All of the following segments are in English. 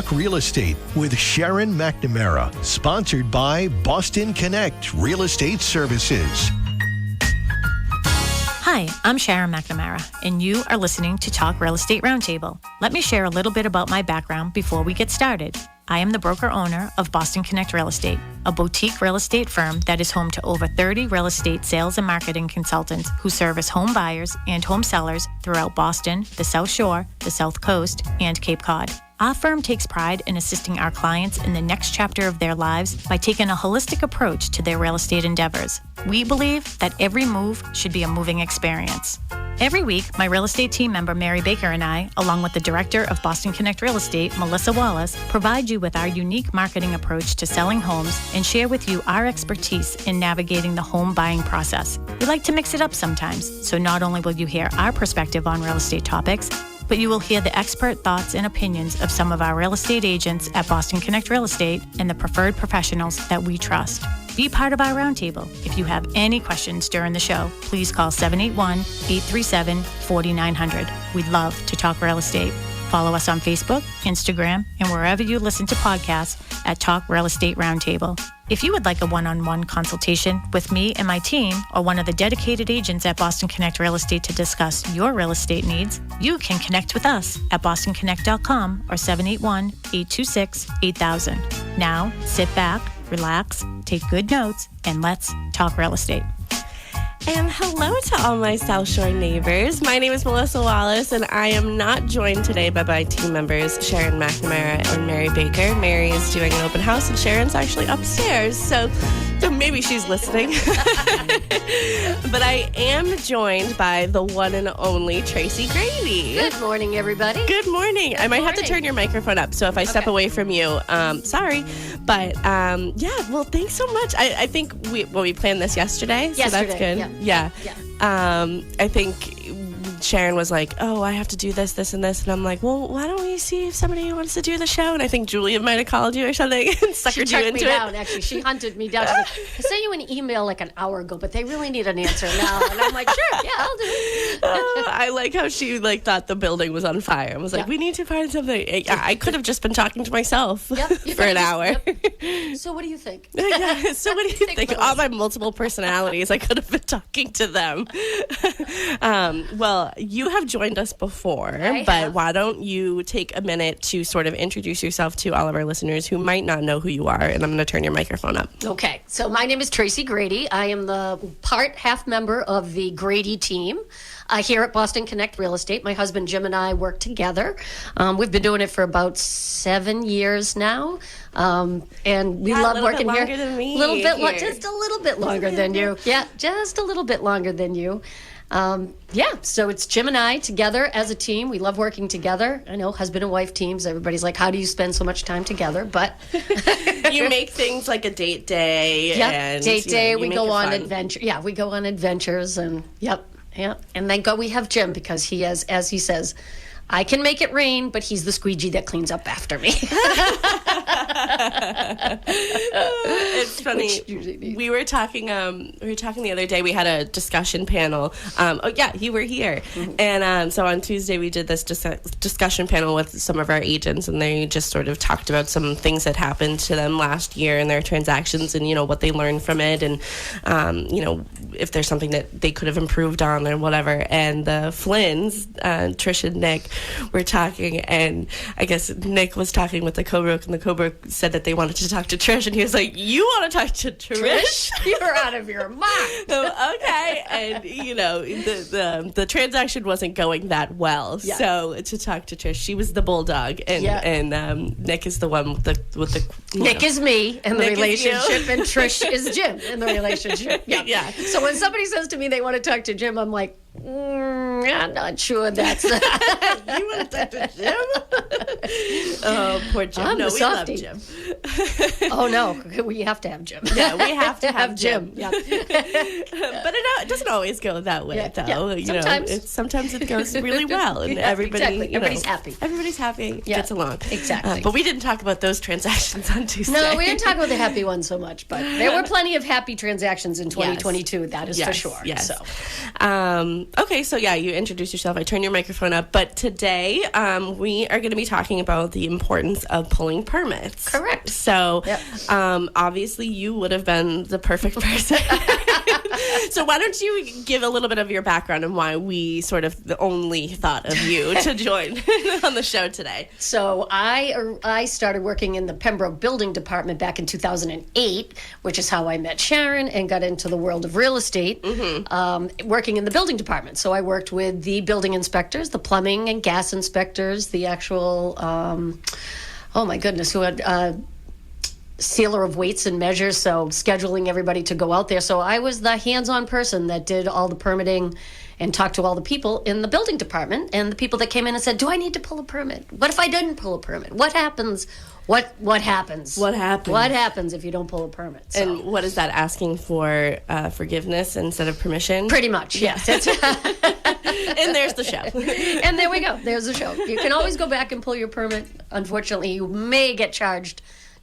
Talk Real Estate with Sharon McNamara, sponsored by Boston Connect Real Estate Services. Hi, I'm Sharon McNamara, and you are listening to Talk Real Estate Roundtable. Let me share a little bit about my background before we get started. I am the broker-owner of Boston Connect Real Estate, a boutique real estate firm that is home to over 30 real estate sales and marketing consultants who service home buyers and home sellers throughout Boston, the South Shore, the South Coast, and Cape Cod. Our firm takes pride in assisting our clients in the next chapter of their lives by taking a holistic approach to their real estate endeavors. We believe that every move should be a moving experience. Every week, my real estate team member, Mary Baker, and I, along with the director of Boston Connect Real Estate, Melissa Wallace, provide you with our unique marketing approach to selling homes and share with you our expertise in navigating the home buying process. We like to mix it up sometimes, so not only will you hear our perspective on real estate topics, but you will hear the expert thoughts and opinions of some of our real estate agents at Boston Connect Real Estate and the preferred professionals that we trust. Be part of our roundtable. If you have any questions during the show, please call 781-837-4900. We'd love to talk real estate. Follow us on Facebook, Instagram, and wherever you listen to podcasts at Talk Real Estate Roundtable. If you would like a one-on-one consultation with me and my team or one of the dedicated agents at Boston Connect Real Estate to discuss your real estate needs, you can connect with us at bostonconnect.com or 781-826-8000. Now, sit back, relax, take good notes, and let's talk real estate. And hello to all my South Shore neighbors. My name is Melissa Wallace, and I am not joined today by my team members, Sharon McNamara and Mary Baker. Mary is doing an open house, and Sharon's actually upstairs, so maybe she's listening. But I am joined by the one and only Tracy Grady. Good morning, everybody. Good morning. I might have to turn your microphone up, so if I step away from you, sorry. But, well, thanks so much. I think we planned this yesterday, so that's good. Yeah. I think Sharon was like, oh, I have to do this, and this. And I'm like, well, why don't we see if somebody wants to do the show? And I think Julia might have called you or something and suckered you into it. She tracked me down, actually. She hunted me down. She's like, I sent you an email like an hour ago, but they really need an answer now. And I'm like, sure, yeah, I'll do it. I like how she thought the building was on fire. I was like, we need to find something. I could have just been talking to myself for an hour. Yep. So what do you think? Yeah, so what do you think? All my multiple personalities, I could have been talking to them. Well, you have joined us before, but why don't you take a minute to sort of introduce yourself to all of our listeners who might not know who you are, and I'm going to turn your microphone up. Okay, so my name is Tracy Grady. I am the half member of the Grady team here at Boston Connect Real Estate. My husband Jim and I work together. We've been doing it for about 7 years now, and we love working here. Than me. Just a little bit longer than you. Yeah, just a little bit longer than you. So it's Jim and I together as a team. We love working together. I know husband and wife teams, everybody's like, how do you spend so much time together? But you make things like a date day. Yeah, and, date day. We go on fun. adventure. Yeah, we go on adventures, and and thank God we have Jim, because he has, as he says, I can make it rain, but he's the squeegee that cleans up after me. It's funny. We were talking the other day. We had a discussion panel. You were here. Mm-hmm. And so on Tuesday we did this discussion panel with some of our agents, and they just sort of talked about some things that happened to them last year in their transactions, and what they learned from it, and if there's something that they could have improved on or whatever. And the Flynns, Trish and Nick, were talking, and I guess Nick was talking with the co-broke, and the co-broke said that they wanted to talk to Trish, and he was like, you want to talk to Trish? You're out of your mind. Okay. And the transaction wasn't going that well. So to talk to Trish, she was the bulldog, and Nick is the one with the Nick is me in the relationship, and Trish is Jim in the relationship. Yeah. So when somebody says to me they want to talk to Jim, I'm like, I'm not sure that's you want to talk to Jim? Oh, poor Jim. I'm no, the we softie. love Jim. Oh no, we have to have Jim. Yeah, we have to have Jim. Yeah. But it doesn't always go that way, though. Sometimes. Sometimes it goes really well, and everybody's happy. Everybody's happy, gets along. Exactly. But we didn't talk about those transactions on Tuesday. No, we didn't talk about the happy ones so much, but there were plenty of happy transactions in 2022. That is for sure. Yes. So. Okay, so you introduce yourself. I turn your microphone up, but today we are going to be talking about the importance of pulling permits. Correct. So, obviously, you would have been the perfect person. So, why don't you give a little bit of your background and why we sort of only thought of you to join on the show today? So, I started working in the Pembroke Building Department back in 2008, which is how I met Sharon and got into the world of real estate, working in the building department. So, I worked with the building inspectors, the plumbing and gas inspectors, the actual, oh my goodness, who had sealer of weights and measures, so scheduling everybody to go out there. So I was the hands-on person that did all the permitting and talked to all the people in the building department and the people that came in and said, do I need to pull a permit? What if I didn't pull a permit? What happens? What happens? What happens? What happens if you don't pull a permit? So, and what is that, asking for forgiveness instead of permission? Pretty much, yes. And there's the show. And there we go. There's the show. You can always go back and pull your permit. Unfortunately, you may get charged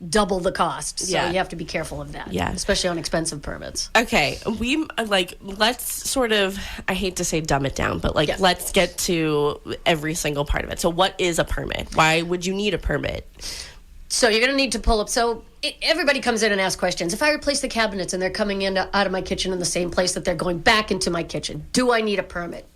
double the cost. So you have to be careful of that. Yeah. Especially on expensive permits. Okay. Let's sort of, I hate to say dumb it down, but let's get to every single part of it. So what is a permit? Why would you need a permit? So you're going to need to pull up. So everybody comes in and asks questions. If I replace the cabinets and they're coming in out of my kitchen in the same place that they're going back into my kitchen, do I need a permit?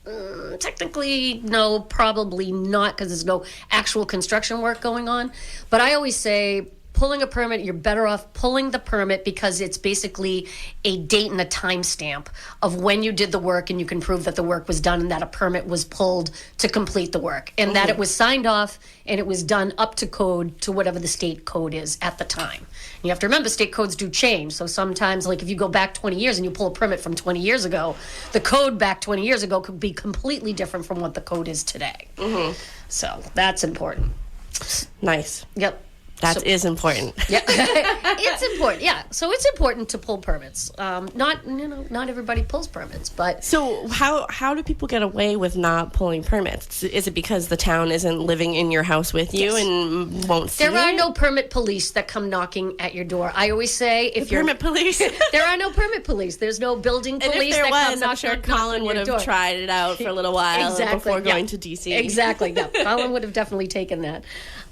Technically, no, probably not, because there's no actual construction work going on. But I always say, pulling a permit, you're better off pulling the permit because it's basically a date and a time stamp of when you did the work, and you can prove that the work was done and that a permit was pulled to complete the work, and that it was signed off and it was done up to code, to whatever the state code is at the time. And you have to remember, state codes do change. So sometimes, like if you go back 20 years and you pull a permit from 20 years ago, the code back 20 years ago could be completely different from what the code is today. So that's important. Nice. Yep. That is important. Yeah, it's important. Yeah, so it's important to pull permits. Not everybody pulls permits, but so how do people get away with not pulling permits? Is it because the town isn't living in your house with you and won't see there are it? no permit police that come knocking at your door. I always say, if you're permit police, there are no permit police. There's no building police. And if there that was, come I'm sure knocking Colin would have tried it out for a little while before going to DC. Exactly. Yeah, Colin would have definitely taken that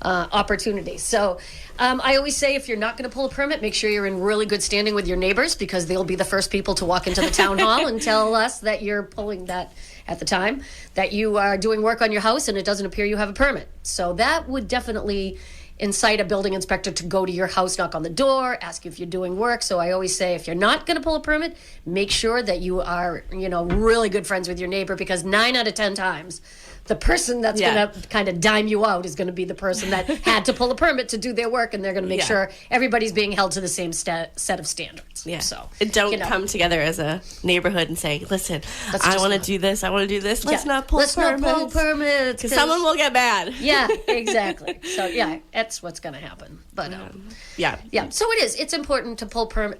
opportunity. So. I always say, if you're not going to pull a permit, make sure you're in really good standing with your neighbors, because they'll be the first people to walk into the town hall and tell us that you're pulling that at the time, that you are doing work on your house and it doesn't appear you have a permit. So that would definitely incite a building inspector to go to your house, knock on the door, ask you if you're doing work. So I always say, if you're not going to pull a permit, make sure that you are, really good friends with your neighbor, because 9 out of 10 times, the person that's going to kind of dime you out is going to be the person that had to pull a permit to do their work, and they're going to make sure everybody's being held to the same set of standards. Yeah. So don't come together as a neighborhood and say, listen, I want to do this, Let's not pull permits. Let's not pull permits. Because someone will get mad. Yeah, exactly. So, that's what's going to happen. But, Yeah. So it is. It's important to pull permit.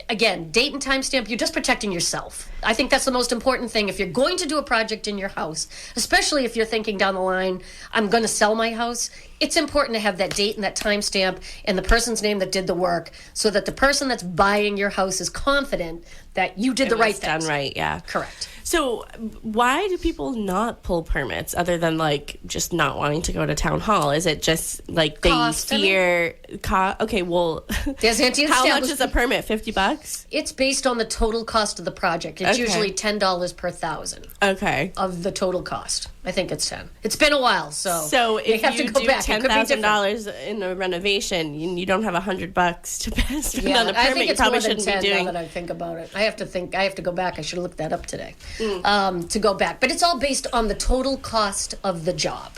Again, date and timestamp, you're just protecting yourself. I think that's the most important thing. If you're going to do a project in your house, especially if you're thinking down the line, I'm going to sell my house, it's important to have that date and that timestamp and the person's name that did the work, so that the person that's buying your house is confident that you did the right thing. Done right, yeah. Correct. So why do people not pull permits, other than just not wanting to go to town hall? Is it just they fear cost? Okay, well, how much is a permit? $50? It's based on the total cost of the project. It's usually $10 per thousand. Okay. Of the total cost. I think it's 10. It's been a while, so if you do $10,000 in a renovation, you don't have $100 to spend on a permit. You probably shouldn't be doing. Now that I think about it, I have to go back. I should have looked that up today. To go back, but it's all based on the total cost of the job.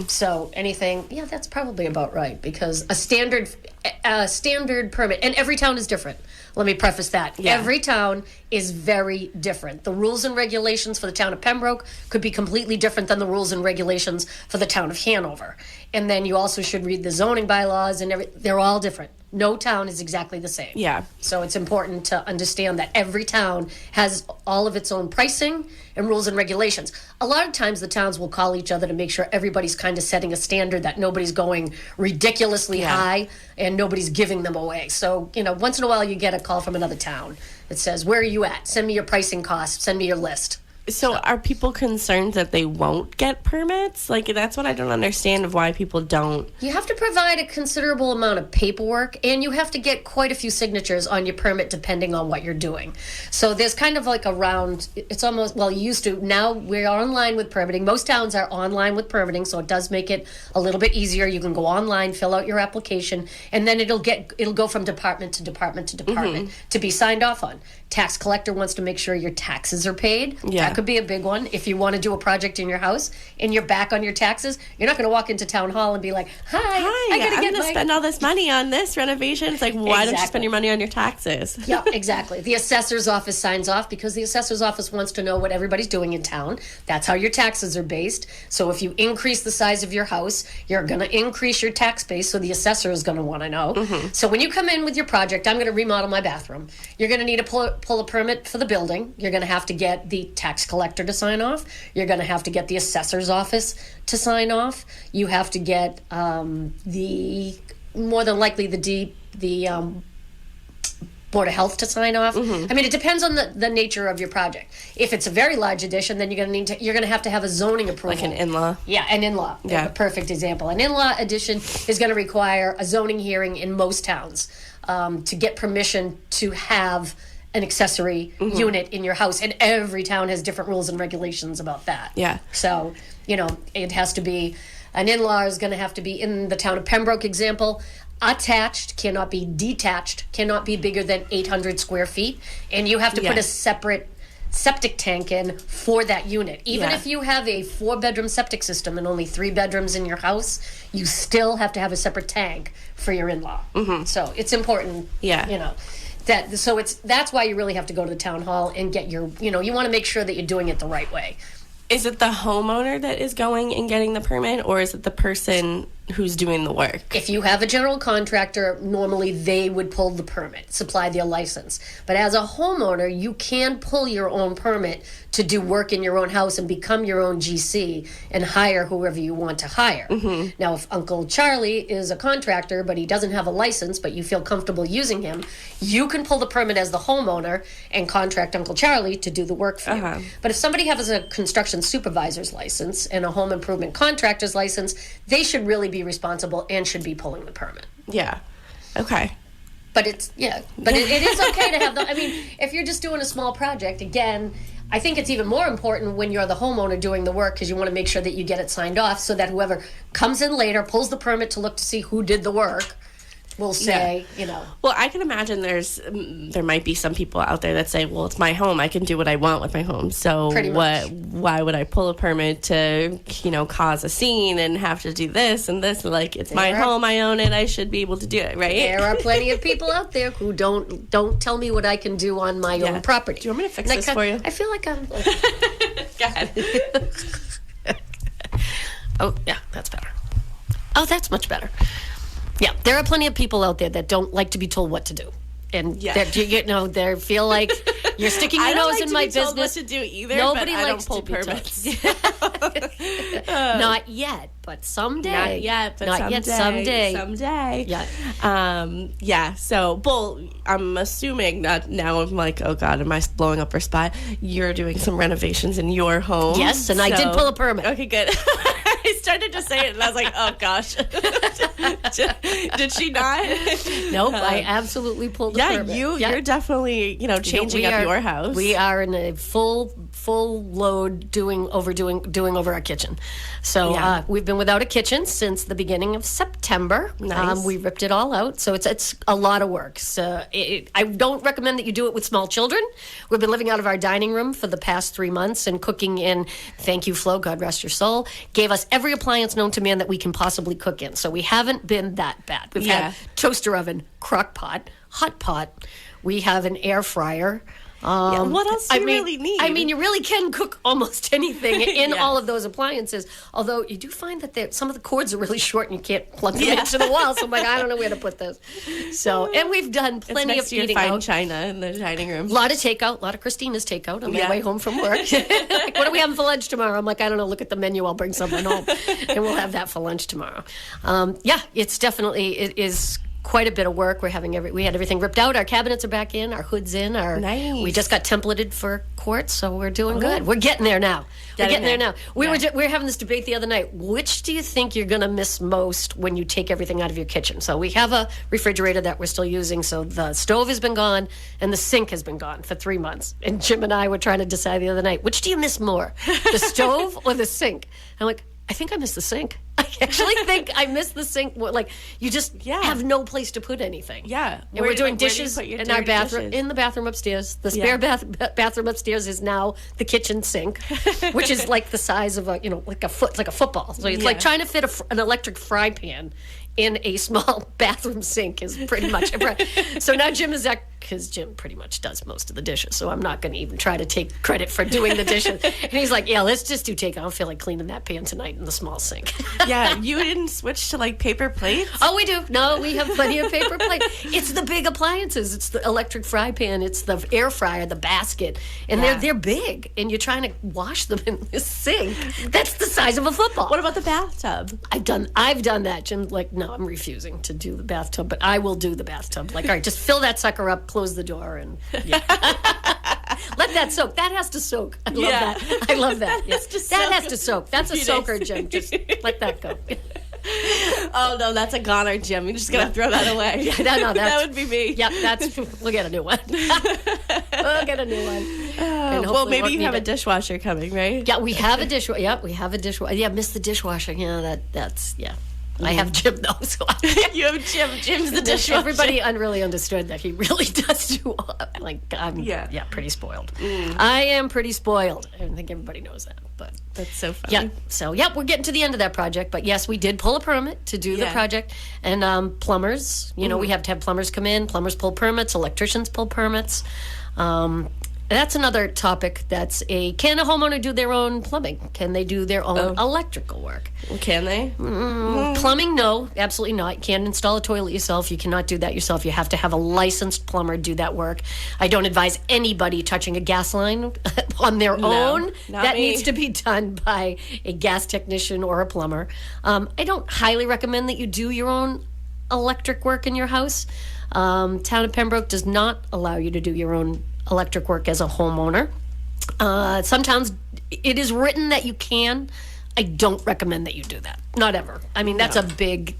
So anything, that's probably about right, because a standard permit, and every town is different. Let me preface that. Yeah. Every town is very different. The rules and regulations for the town of Pembroke could be completely different than the rules and regulations for the town of Hanover. And then you also should read the zoning bylaws, and they're all different. No town is exactly the same. Yeah. So it's important to understand that every town has all of its own pricing and rules and regulations. A lot of times the towns will call each other to make sure everybody's kind of setting a standard, that nobody's going ridiculously high and nobody's giving them away. So, once in a while you get a call from another town that says, where are you at? Send me your pricing costs. Send me your list. So are people concerned that they won't get permits? Like, that's what I don't understand of why people don't. You have to provide a considerable amount of paperwork, and you have to get quite a few signatures on your permit depending on what you're doing. So there's kind of like it's almost, you used to, now we're online with permitting. Most towns are online with permitting, so it does make it a little bit easier. You can go online, fill out your application, and then it'll go from department to department to department to be signed off on. Tax collector wants to make sure your taxes are paid. Yeah. That could be a big one. If you want to do a project in your house and you're back on your taxes, you're not going to walk into town hall and be like, hi, I'm going to spend all this money on this renovation. It's like, why don't you spend your money on your taxes? Yeah, exactly. The assessor's office signs off because the assessor's office wants to know what everybody's doing in town. That's how your taxes are based. So if you increase the size of your house, you're going to increase your tax base, so the assessor is going to want to know. So when you come in with your project, I'm going to remodel my bathroom. You're going to need to pull a permit for the building. You're going to have to get the tax collector to sign off. You're going to have to get the assessor's office to sign off. You have to get more than likely the Board of Health to sign off. I mean, it depends on the nature of your project. If it's a very large addition, then you're going to have a zoning approval. Like an in-law. Yeah, an in-law. Yeah. A perfect example. An in-law addition is going to require a zoning hearing in most towns to get permission to have an accessory unit in your house, and every town has different rules and regulations about that. Yeah. So, it has to be, an in-law is going to have to be, in the town of Pembroke example, attached, cannot be detached, cannot be bigger than 800 square feet, and you have to put a separate septic tank in for that unit. Even if you have a 4-bedroom septic system and only 3 bedrooms in your house, you still have to have a separate tank for your in-law. So it's important, that's why you really have to go to the town hall and get your, you want to make sure that you're doing it the right way. Is it the homeowner that is going and getting the permit, or is it the person who's doing the work? If you have a general contractor, normally they would pull the permit, supply their license. But as a homeowner, you can pull your own permit to do work in your own house and become your own GC and hire whoever you want to hire. Now, if Uncle Charlie is a contractor, but he doesn't have a license, but you feel comfortable using him, you can pull the permit as the homeowner and contract Uncle Charlie to do the work for you. But if somebody has a construction supervisor's license and a home improvement contractor's license, they should really be responsible and should be pulling the permit. Yeah. Okay. But it is okay to have I mean, if you're just doing a small project, again, I think it's even more important when you're the homeowner doing the work, because you want to make sure that you get it signed off so that whoever comes in later, pulls the permit to look to see who did the work, will say, Well, I can imagine there might be some people out there that say, well, it's my home. I can do what I want with my home. So why would I pull a permit to, cause a scene and have to do this and this? Like, it's my home. I own it. I should be able to do it, right? There are plenty of people out there who don't tell me what I can do on my own property. Do you want me to fix this for you? I feel like I'm... Go ahead. Oh, yeah, that's better. Oh, that's much better. Yeah, there are plenty of people out there that don't like to be told what to do. And they feel like you're sticking your nose in my business. I don't like to be told what to do either. Nobody likes to pull permits. Not yet, but someday. Not yet, but someday. Yeah. So, Bull, I'm assuming that now I'm like, oh God, am I blowing up her spot? You're doing some renovations in your home. Yes, and I did pull a permit. Okay, good. I started to say it, and I was like, oh gosh. Did she not? Nope, I absolutely pulled the permit. You're definitely, changing up your house. We are in a full load doing over our kitchen. So we've been without a kitchen since the beginning of September. Nice. We ripped it all out, so it's a lot of work. So I don't recommend that you do it with small children. We've been living out of our dining room for the past 3 months and cooking in, thank you, Flo, God rest your soul, gave us every appliance known to man that we can possibly cook in. So we haven't been that bad. We've had toaster oven, crock pot, hot pot. We have an air fryer. What else do you really need? I mean, you really can cook almost anything in all of those appliances. Although you do find that some of the cords are really short and you can't plug them into the wall. So I'm like, I don't know where to put this. So, and we've done plenty of eating fine out. china in the dining room. A lot of takeout, a lot of Christina's takeout on my way home from work. Like, what are we having for lunch tomorrow? I'm like, I don't know. Look at the menu. I'll bring something home, and we'll have that for lunch tomorrow. It's definitely, it is quite a bit of work. We had everything ripped out. Our cabinets are back in. Our hood's in. Nice. We just got templated for quartz, so we're doing good. We're getting there now. We were having this debate the other night. Which do you think you're going to miss most when you take everything out of your kitchen? So we have a refrigerator that we're still using. So the stove has been gone and the sink has been gone for 3 months. And Jim and I were trying to decide the other night, which do you miss more, the stove or the sink? I'm like, I think I miss the sink. I actually think I miss the sink. Like, you just have no place to put anything. Yeah. And we're doing dishes in our bathroom, in the bathroom upstairs. The spare bathroom upstairs is now the kitchen sink, which is like the size of like a football. So it's like trying to fit an electric fry pan in a small bathroom sink is pretty much so now Jim is because Jim pretty much does most of the dishes, so I'm not going to even try to take credit for doing the dishes. And he's like, let's just do takeout. I don't feel like cleaning that pan tonight in the small sink. Yeah, you didn't switch to like paper plates? Oh, we do. No, we have plenty of paper plates. It's the big appliances. It's the electric fry pan. It's the air fryer, the basket. And they're big. And you're trying to wash them in this sink. That's the size of a football. What about the bathtub? I've done that. Jim's like, no, I'm refusing to do the bathtub, but I will do the bathtub. Like, all right, just fill that sucker up, close the door, and let that soak. That has to soak. I love that. I love that. Yes. That has to soak. That's a soaker, Jim. Just let that go. Oh no, that's a goner, Jim. You're just gonna throw that away. No, that would be me. Yeah, we'll get a new one. We'll get a new one. Well, maybe you have a dishwasher coming, right? Yeah, we have a dishwasher. Yeah, we have a dishwasher. Yeah, miss the dishwasher. Yeah, that's. I have Jim though, so you have Jim. Jim's the dishwasher. Everybody really understood that he really does do. I'm pretty spoiled. I am pretty spoiled. I don't think everybody knows that, but that's so funny. Yeah. So we're getting to the end of that project, but yes, we did pull a permit to do the project, and plumbers. We have to have plumbers come in. Plumbers pull permits. Electricians pull permits. That's another topic. Can a homeowner do their own plumbing? Can they do their own electrical work? Can they? Plumbing, no, absolutely not. You can't install a toilet yourself. You cannot do that yourself. You have to have a licensed plumber do that work. I don't advise anybody touching a gas line on their own. That needs to be done by a gas technician or a plumber. I don't highly recommend that you do your own electric work in your house. Town of Pembroke does not allow you to do your own electric work as a homeowner. Sometimes it is written that you can. I don't recommend that you do that. Not ever. I mean, that's a big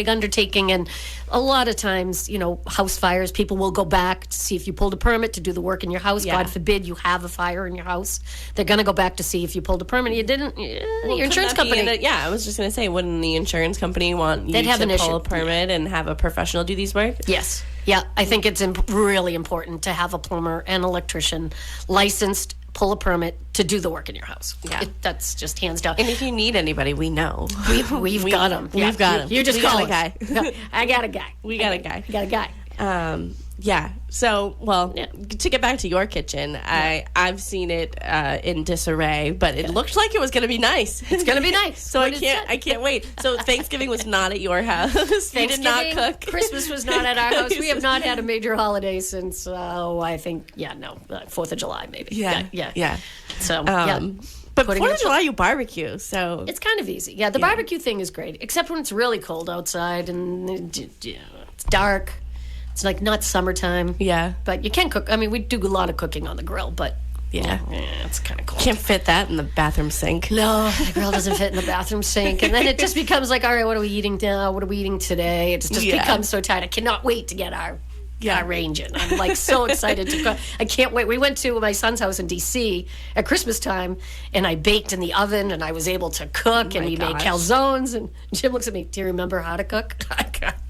undertaking, and a lot of times, house fires, people will go back to see if you pulled a permit to do the work in your house. God forbid you have a fire in your house. They're going to go back to see if you pulled a permit. You didn't. Your insurance company. I was just going to say, wouldn't the insurance company want you to pull a permit and have a professional do these work? Yes. Yeah, I think it's really important to have a plumber and electrician licensed, pull a permit to do the work in your house. Yeah. That's just hands down. And if you need anybody, we know. We've got them. We've got them. You just we call got a guy. I got a guy. We got a guy. You got a guy. So, to get back to your kitchen, I've seen it in disarray, but it looked like it was going to be nice. It's going to be nice. So I can't wait. So Thanksgiving was not at your house. You did not cook. Christmas was not at our house. We have not had a major holiday since, I think, 4th of July maybe. Yeah. So, But 4th of July, you barbecue, so... It's kind of easy. Yeah, the barbecue thing is great, except when it's really cold outside and it's dark. It's like not summertime. Yeah. But you can cook. I mean, we do a lot of cooking on the grill, but... Yeah, it's kind of cool. Can't fit that in the bathroom sink. No, the grill doesn't fit in the bathroom sink. And then it just becomes like, all right, what are we eating now? What are we eating today? It just becomes so tight. I cannot wait to get our range in. I'm like so excited to cook. I can't wait. We went to my son's house in D.C. at Christmas time, and I baked in the oven, and I was able to cook, and we made calzones. And Jim looks at me, do you remember how to cook?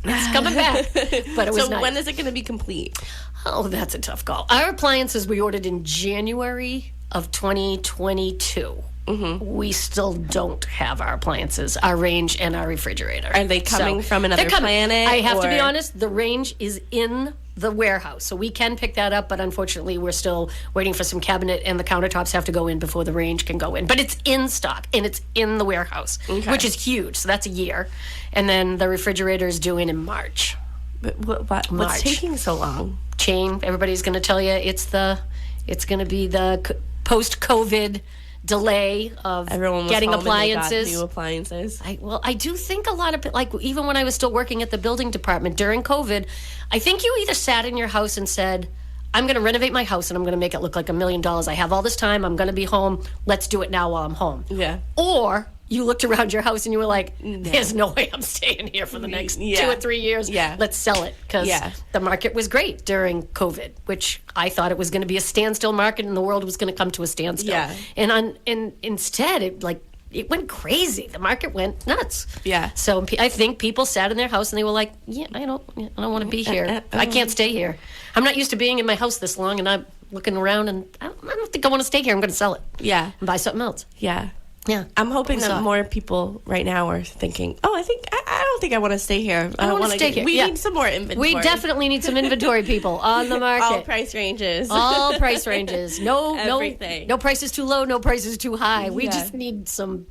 It's coming back. But it was nice. When is it going to be complete? Oh, that's a tough call. Our appliances we ordered in January of 2022. we still don't have our appliances, our range and our refrigerator. Are they coming from another planet? I have to be honest, the range is in the warehouse, so we can pick that up, but unfortunately we're still waiting for some cabinet, and the countertops have to go in before the range can go in. But it's in stock and it's in the warehouse, which is huge. So that's a year. And then the refrigerator is due in March. What's taking so long? Everybody's going to tell you it's going to be the post-COVID delay of Everyone was getting home appliances. And they got new appliances. I do think a lot of, like, even when I was still working at the building department during COVID, I think you either sat in your house and said, I'm going to renovate my house and I'm going to make it look like $1 million. I have all this time. I'm going to be home. Let's do it now while I'm home. Yeah. Or you looked around your house and you were like, there's no way I'm staying here for the next 2 or 3 years. Yeah. Let's sell it. Because the market was great during COVID, which I thought it was going to be a standstill market and the world was going to come to a standstill. Yeah. And instead, it went crazy. The market went nuts. Yeah. So I think people sat in their house and they were like, I don't want to be here. I can't stay here. I'm not used to being in my house this long, and I'm looking around and I don't think I want to stay here. I'm going to sell it. Yeah. And buy something else. Yeah. Yeah. I'm hoping that more people right now are thinking, I don't think I want to stay here. I don't want to stay here. We need some more inventory. We definitely need some inventory, people, on the market. All price ranges. All price ranges. Everything. No price is too low, no price is too high. We just need some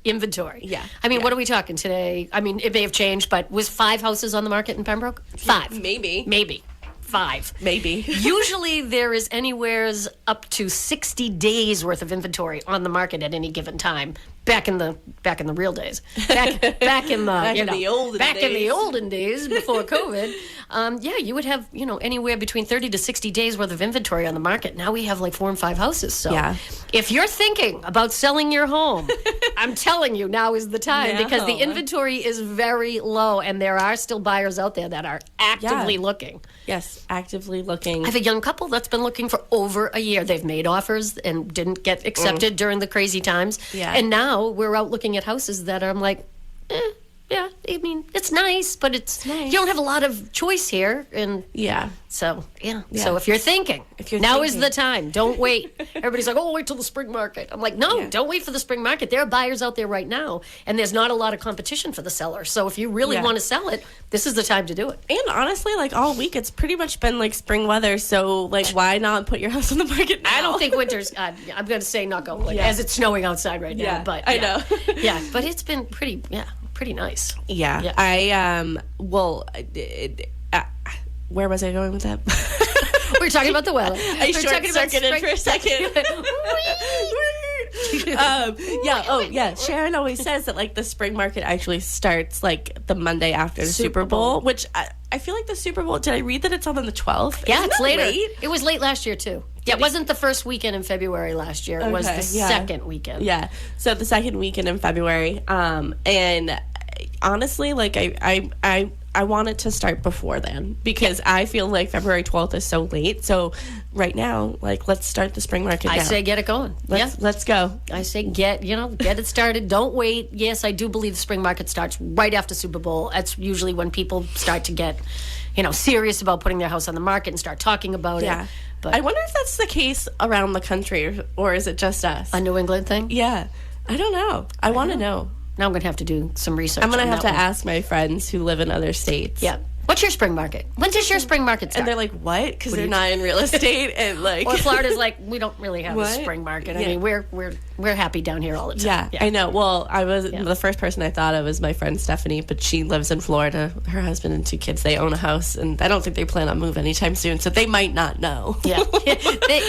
inventory. Yeah. I mean, what are we talking today? I mean, it may have changed, but was 5 houses on the market in Pembroke? 5. Maybe. 5. Maybe. Usually there is anywheres up to 60 days worth of inventory on the market at any given time. Back in the real days. Back in the olden days before COVID. You would have, anywhere between 30 to 60 days worth of inventory on the market. Now we have like 4 and 5 houses. So if you're thinking about selling your home, I'm telling you, now is the time, because the inventory is very low and there are still buyers out there that are actively looking. Yes, actively looking. I have a young couple that's been looking for over a year. They've made offers and didn't get accepted during the crazy times. Yeah. And now we're out looking at houses that I'm like, I mean, it's nice, but you don't have a lot of choice here. And so if you're thinking, now is the time. Don't wait. Everybody's like, wait till the spring market. I'm like, no, don't wait for the spring market. There are buyers out there right now, and there's not a lot of competition for the seller. So if you really want to sell it, this is the time to do it. And honestly, all week, it's pretty much been spring weather. So why not put your house on the market now? I don't think winter's, I'm going to say not going, as it's snowing outside right now. But I know. But it's been pretty nice. Yeah. Where was I going with that? We were talking about the weather. I short-circuited for a second. Sharon always says that the spring market actually starts the Monday after the Super Bowl, which I feel like the Super Bowl, did I read that it's on the 12th? Yeah, it's later. Late? It was late last year too. Yeah, it wasn't the first weekend in February last year. It was the second weekend. Yeah, so the second weekend in February. And honestly, I want it to start before then, because I feel like February 12th is so late. So right now, let's start the spring market now. I say get it going. Let's go. I say get it started. Don't wait. Yes, I do believe the spring market starts right after Super Bowl. That's usually when people start to get, serious about putting their house on the market and start talking about it. But I wonder if that's the case around the country, or is it just us? A New England thing? Yeah. I don't know. I want to know. Now I'm going to have to do some research. I'm going to have to ask my friends who live in other states. Yeah. What's your spring market? When does your spring market start? And they're like, what? Because they're not in real estate. And or Florida's like, we don't really have a spring market. I mean, we're happy down here all the time. Yeah, I know. Well, the first person I thought of was my friend Stephanie, but she lives in Florida. Her husband and 2 kids, they own a house, and I don't think they plan on moving anytime soon, so they might not know. Yeah.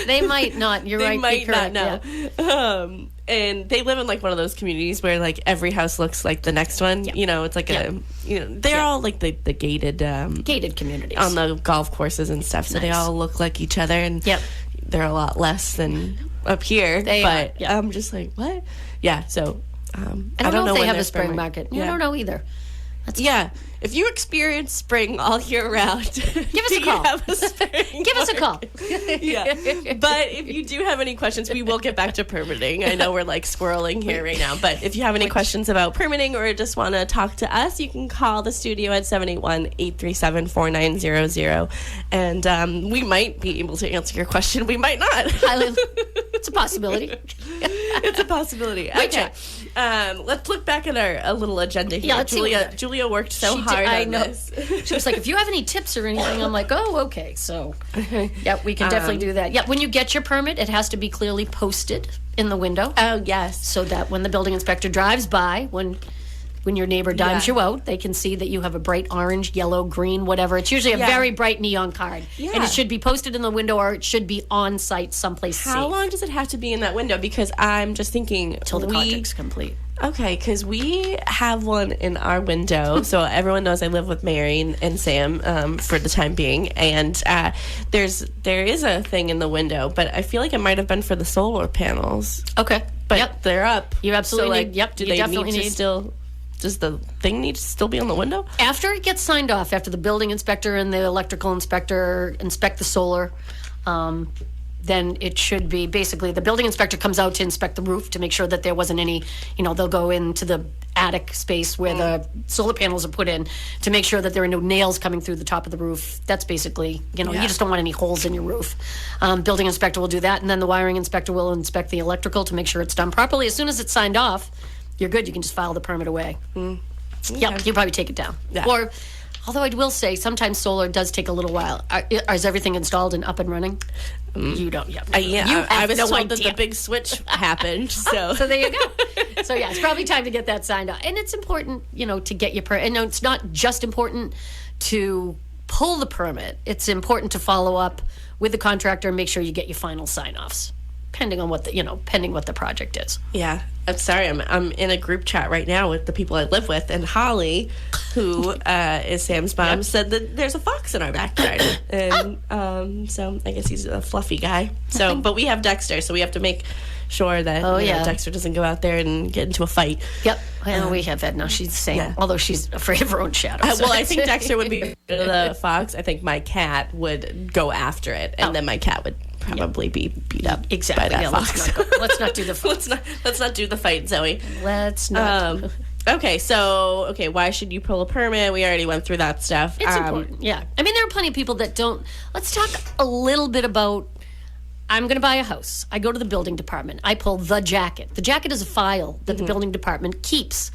they might not. You're right. They might not know. Yeah. And they live in one of those communities where every house looks like the next one. Yeah. It's they're all the gated communities on the golf courses and stuff. So they all look like each other, and they're a lot less than up here. I'm just like, what? Yeah. So I don't know if they have a spring market. I don't know either. If you experience spring all year round, give us a call. Give us a call. But if you do have any questions, we will get back to permitting. I know we're squirreling here right now, but if you have any questions about permitting or just want to talk to us, you can call the studio at 781-837-4900, and we might be able to answer your question. We might not. It's a possibility. It's a possibility. Okay. Let's look back at a little agenda here. Yeah, Julia worked so hard on this. She was like, if you have any tips or anything, I'm like, oh, okay. So, yeah, we can definitely do that. Yeah, when you get your permit, it has to be clearly posted in the window. Oh, yes. So that when the building inspector drives by, when your neighbor dimes you out, they can see that you have a bright orange, yellow, green, whatever. It's usually a very bright neon card. Yeah. And it should be posted in the window, or it should be on site someplace safe. How long does it have to be in that window? Because I'm just thinking... Till the project's complete. Okay, because we have one in our window. So everyone knows I live with Mary and Sam for the time being. And there is a thing in the window, but I feel like it might have been for the solar panels. Okay. But they're up. You absolutely need... Do they need to still... Does the thing need to still be on the window? After it gets signed off, after the building inspector and the electrical inspector inspect the solar, then it should be basically the building inspector comes out to inspect the roof to make sure that there wasn't any, they'll go into the attic space where the solar panels are put in to make sure that there are no nails coming through the top of the roof. That's basically, you just don't want any holes in your roof. Building inspector will do that, and then the wiring inspector will inspect the electrical to make sure it's done properly. As soon as it's signed off, you're good. You can just file the permit away. Okay. Yep, you probably take it down. Yeah. Or, although I will say, sometimes solar does take a little while. Is everything installed and up and running? You don't. Yeah. I was told that the big switch happened. So so there you go. So yeah, it's probably time to get that signed off. And it's important, to get your permit. And no, it's not just important to pull the permit. It's important to follow up with the contractor and make sure you get your final sign-offs, pending on what the project is. Yeah. I'm sorry, I'm in a group chat right now with the people I live with, and Holly, who is Sam's mom, said that there's a fox in our backyard, and so I guess he's a fluffy guy. So, but we have Dexter, so we have to make sure that Dexter doesn't go out there and get into a fight. Yep, well, we have Edna. She's the same, although she's afraid of her own shadow. Well, I think Dexter would be the fox. I think my cat would go after it, and then my cat would probably be beat up by that fox. Let's not do the let's not do the fight, Zoe. Let's not. Okay, why should you pull a permit? We already went through that stuff. It's important. Yeah. I mean, there are plenty of people that don't. Let's talk a little bit about, I'm going to buy a house. I go to the building department. I pull the jacket. The jacket is a file that the building department keeps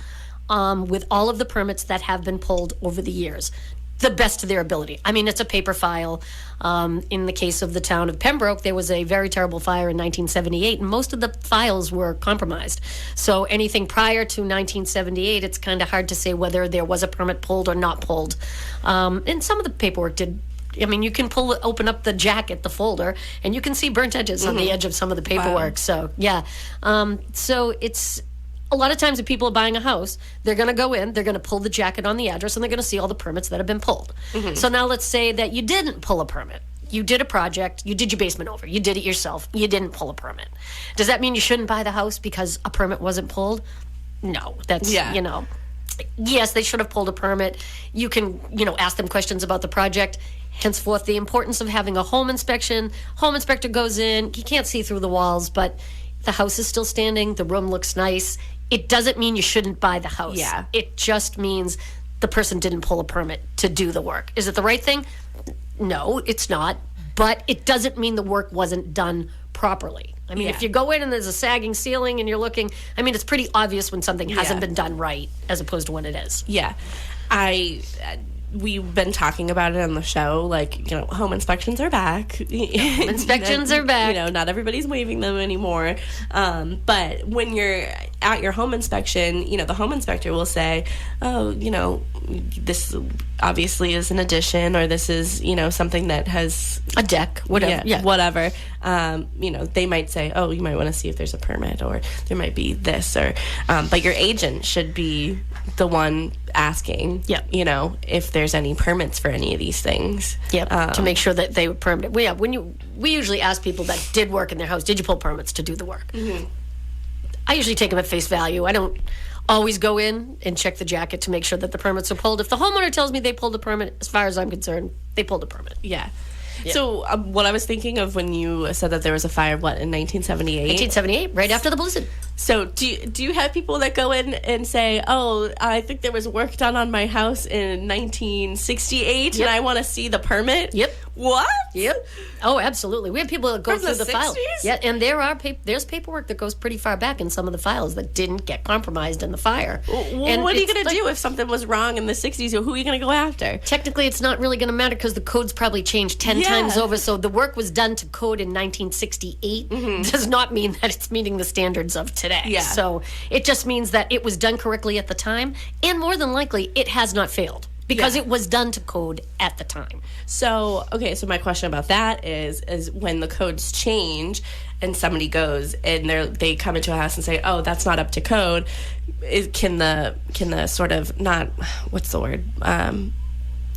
with all of the permits that have been pulled over the years, the best of their ability. I mean, it's a paper file. In the case of the town of Pembroke, there was a very terrible fire in 1978, and most of the files were compromised. So anything prior to 1978, it's kind of hard to say whether there was a permit pulled or not pulled. And some of the paperwork did. I mean, you can open up the jacket, the folder, and you can see burnt edges on the edge of some of the paperwork. Wow. So, yeah. So it's... A lot of times if people are buying a house, they're going to go in, they're going to pull the jacket on the address, and they're going to see all the permits that have been pulled. So now let's say that you didn't pull a permit. You did a project, you did your basement over, you did it yourself, you didn't pull a permit. Does that mean you shouldn't buy the house because a permit wasn't pulled? No, that's, yes, they should have pulled a permit. You can, ask them questions about the project. Henceforth, the importance of having a home inspection. Home inspector goes in, he can't see through the walls, but the house is still standing, the room looks nice. It doesn't mean you shouldn't buy the house. Yeah. It just means the person didn't pull a permit to do the work. Is it the right thing? No, it's not. But it doesn't mean the work wasn't done properly. I mean, if you go in and there's a sagging ceiling and you're looking, I mean, it's pretty obvious when something hasn't been done right as opposed to when it is. Yeah. We've been talking about it on the show, home inspections are back. Inspections are back. Not everybody's waiving them anymore. But when you're at your home inspection, the home inspector will say, oh, this obviously is an addition, or this is, something that has a deck, whatever. Yeah. Whatever. They might say, oh, you might want to see if there's a permit, or there might be this, or, but your agent should be the one asking, if there's any permits for any of these things. Yep, to make sure that they were permitted. We usually ask people that did work in their house, did you pull permits to do the work? I usually take them at face value. I don't always go in and check the jacket to make sure that the permits are pulled. If the homeowner tells me they pulled a permit, as far as I'm concerned, they pulled a permit. Yeah. So what I was thinking of when you said that there was a fire, in 1978? 1978, right after the blizzard. So do you have people that go in and say, oh, I think there was work done on my house in 1968 and I want to see the permit? Yep. What? Yep. Oh, absolutely. We have people that go From through the 60s? files. Yeah, and there's paperwork that goes pretty far back in some of the files that didn't get compromised in the fire. Well, And what are you it's going to do if something was wrong in the 60s? Or who are you going to go after? Technically, it's not really going to matter because the code's probably changed 10 times over. So the work was done to code in 1968 does not mean that it's meeting the standards of today. Yeah. So it just means that it was done correctly at the time, and more than likely, it has not failed because it was done to code at the time. So, okay, so my question about that is when the codes change and somebody goes and they come into a house and say, oh, that's not up to code, can the sort of not, what's the word?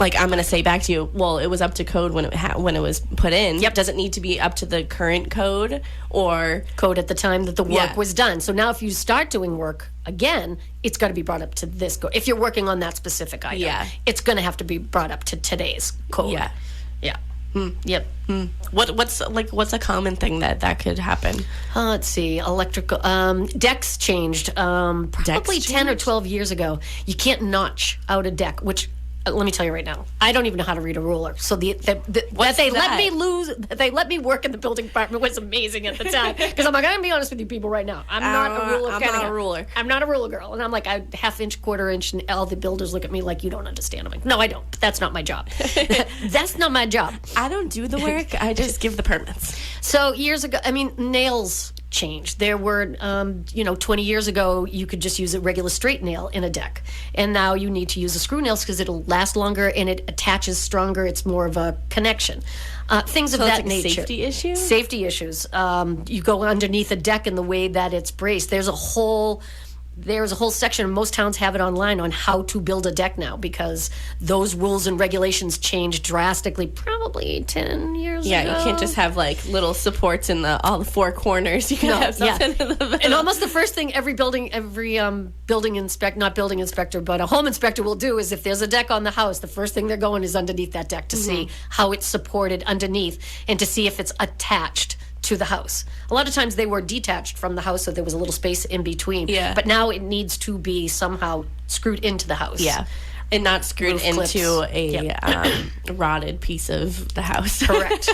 Like, I'm going to say back to you, well, it was up to code when it was put in. Yep. Does it need to be up to the current code or Code at the time that the work was done. So now if you start doing work again, it's got to be brought up to this code. If you're working on that specific item, it's going to have to be brought up to today's code. Yeah. Yeah. Yep. What's a common thing that could happen? Let's see. Electrical decks changed probably 10 or 12 years ago. You can't notch out a deck, which let me tell you right now, I don't even know how to read a ruler. So that they let me work in the building department was amazing at the time. Because I'm like, I'm gonna be honest with you people right now. I'm not a ruler. I'm not a ruler. I'm not a ruler girl. And I'm like, I half inch, quarter inch, and all the builders look at me like you don't understand. I'm like, no, I don't. But that's not my job. That's not my job. I don't do the work. I just give the permits. So years ago, I mean, nails changed. There were, 20 years ago, you could just use a regular straight nail in a deck. And now you need to use a screw nails because it'll last longer and it attaches stronger. It's more of a connection. Things of that nature. Safety issues? Safety issues. You go underneath a deck and the way that it's braced. There's a whole section, most towns have it online, on how to build a deck now because those rules and regulations changed drastically probably 10 years ago. Yeah, you can't just have like little supports in all the four corners. You can have something in the middle. And almost the first thing every building inspector, not building inspector, but a home inspector will do is if there's a deck on the house, the first thing they're going is underneath that deck to see how it's supported underneath and to see if it's attached to the house. A lot of times they were detached from the house, so there was a little space in between. Yeah. But now it needs to be somehow screwed into the house. Yeah. And not screwed into a rotted piece of the house. Correct.